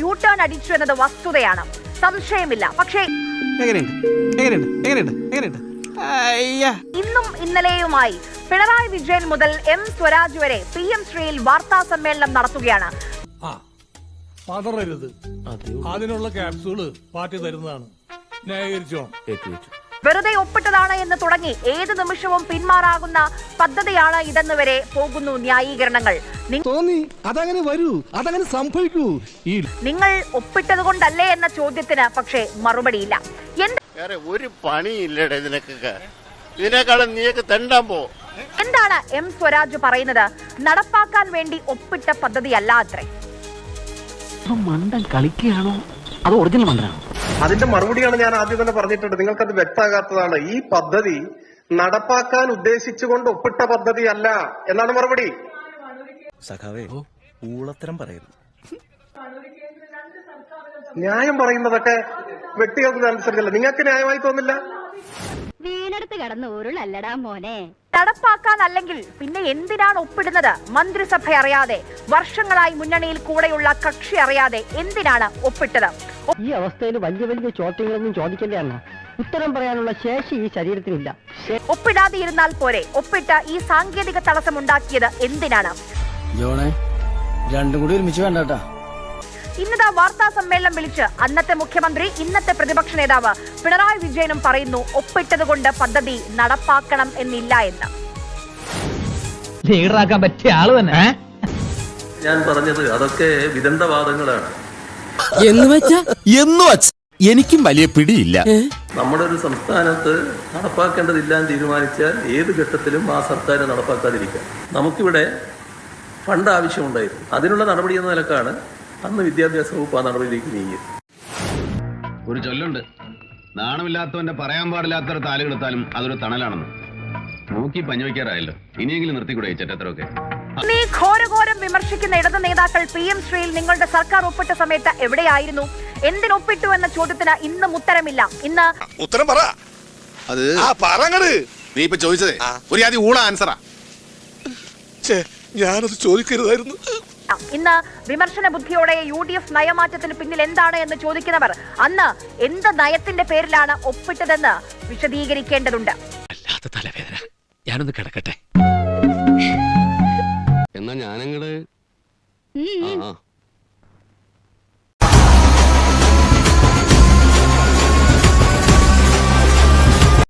U turn അടിച്ചു എന്നത് വസ്തുതയാണ്, സംശയമില്ല. പക്ഷേ ഇന്നും ഇന്നലെയുമായി പിണറായി വിജയൻ മുതൽ എം സ്വരാജ് വരെ PM ശ്രീയിൽ വാർത്താ സമ്മേളനം നടത്തുകയാണ്. അതിനുള്ള ക്യാപ്സൂള് പാർട്ടി തരുന്നതാണ്, ന്യായീകരിച്ചോ? വെറുതെ ഒപ്പിട്ടതാണ് എന്ന് തുടങ്ങി ഏത് നിമിഷവും പിന്മാറാകുന്ന പദ്ധതിയാണ് ഇതെന്ന് വരെ പോകുന്നു ന്യായീകരണങ്ങൾ. അതങ്ങനെ വരൂ, അതങ്ങനെ സംഭവിക്കൂ. നിങ്ങൾ ഒപ്പിട്ടത് കൊണ്ടല്ലേ എന്ന ചോദ്യത്തിന് പക്ഷേ മറുപടിയില്ല. ഒരു പണിയില്ലടേ നിനക്കൊക്കെ, ഇതിനേക്കാളും നീയൊക്കെ തെണ്ടാൻ പോ. എന്താണ് എം സ്വരാജ് പറയുന്നത്? നടപ്പാക്കാൻ വേണ്ടി ഒപ്പിട്ട പദ്ധതിയല്ല അത്രേ. മണ്ടൻ കളിക്കുകയാണോ അത് ഒറിജിനൽ മണ്ടനാണോ? അതിന്റെ മറുപടിയാണ് ഞാൻ ആദ്യം തന്നെ പറഞ്ഞിട്ടുണ്ട്. നിങ്ങൾക്കത് വ്യക്തമാകാത്തതാണ്. ഈ പദ്ധതി നടപ്പാക്കാൻ ഉദ്ദേശിച്ചുകൊണ്ട് ഒപ്പിട്ട പദ്ധതിയല്ല എന്നാണ് മറുപടി. സഖാവേ, ഊളത്തരം പറയരുത്. ന്യായം പറയുന്നതൊക്കെ വ്യക്തികൾക്ക് അനുസരിച്ചല്ല. നിങ്ങൾക്ക് ന്യായമായി തോന്നില്ല? വീണെടുത്ത് കിടന്ന് ഉരുളല്ലടാ മോനെ. നടപ്പാക്കാൻ അല്ലെങ്കിൽ പിന്നെ എന്തിനാണ് ഒപ്പിടുന്നത്? മന്ത്രിസഭ അറിയാതെ, വർഷങ്ങളായി മുന്നണിയിൽ കൂടെയുള്ള കക്ഷി അറിയാതെ എന്തിനാണ് ഒപ്പിട്ടത്? ഈ അവസ്ഥയിൽ വലിയ വലിയ ചോദ്യങ്ങളൊന്നും ചോദിക്കണ്ടേ അണ്ണാ. ഉത്തരം പറയാനുള്ള ശേഷി ഈ ശരീരത്തിനില്ല. ഒപ്പിടാതെ ഇരുന്നാൽ പോരെ? ഒപ്പിട്ട ഈ സാങ്കേതിക തടസ്സം ഉണ്ടാക്കിയത് എന്തിനാണ്? രണ്ടും കൂടി ഒരുമിച്ച് വേണ്ടാ. ഇന്നതാ വാർത്താ സമ്മേളനം വിളിച്ച് അന്നത്തെ മുഖ്യമന്ത്രി, ഇന്നത്തെ പ്രതിപക്ഷ നേതാവ് പിണറായി വിജയനും പറയുന്നു ഒപ്പിട്ടത് കൊണ്ട് പദ്ധതി നടപ്പാക്കണം എന്നില്ല എന്ന്. ലീഡറാക്കാൻ പറ്റിയ ആള് തന്നെ. ഞാൻ പറഞ്ഞത് അതൊക്കെ വിദണ്ഡവാദങ്ങളാണ് എന്ന് വെച്ചാ എനിക്കും വലിയ പിടിയില്ല. നമ്മുടെ ഒരു സംസ്ഥാനത്ത് നടപ്പാക്കേണ്ടതില്ല എന്ന് തീരുമാനിച്ചാൽ ഏത് ഘട്ടത്തിലും ആ സർക്കാർ നടപ്പാക്കാതിരിക്കാം. നമുക്കിവിടെ ഫണ്ട് ആവശ്യമുണ്ടായിരുന്നു. അതിനുള്ള നടപടി എന്ന നിലക്കാണ് അന്ന് വിദ്യാഭ്യാസ വകുപ്പ് ആ നടപടിയിലേക്ക് നീങ്ങിയത്. ഒരു ചൊല്ലുണ്ട്, നാണമില്ലാത്തവന്റെ പറയാൻ പാടില്ലാത്ത താലുകെടുത്താലും അതൊരു തണലാണെന്ന്. നോക്കി പഞ്ഞുവയ്ക്കാറായല്ലോ, ഇനിയെങ്കിലും നിർത്തിക്കൂടെ ഈ ചെറ്റത്രമൊക്കെ. നീ ഘോരഘോരം വിമർശിക്കുന്ന ഇടത് നേതാക്കൾ PM ശ്രീയിൽ നിങ്ങളുടെ സർക്കാർ ഒപ്പിട്ട സമയത്ത് എവിടെയായിരുന്നു? എന്തിനൊപ്പിട്ടു എന്ന ചോദ്യത്തിന് ഇന്നും ഉത്തരമില്ല. ഇന്ന് ഉത്തരം പറ. അത് നീ ഇപ്പൊ ചോദിച്ചതേ ഒരു ആദ്യം ഊള ആൻസറാ. ഞാനത് ചോദിക്കരുതായിരുന്നു. ഇന്ന് വിമർശന ബുദ്ധിയോടെ UDF നയമാറ്റത്തിന് പിന്നിൽ എന്താണ് എന്ന് ചോദിക്കുന്നവർ അന്ന് എന്ത് നയത്തിന്റെ പേരിലാണ് ഒപ്പിട്ടതെന്ന് വിശദീകരിക്കേണ്ടതുണ്ട്. അല്ലാത്ത തലവേദന, ഞാനൊന്ന് കിടക്കട്ടെ. എന്നാ ഞാനങ്ങട്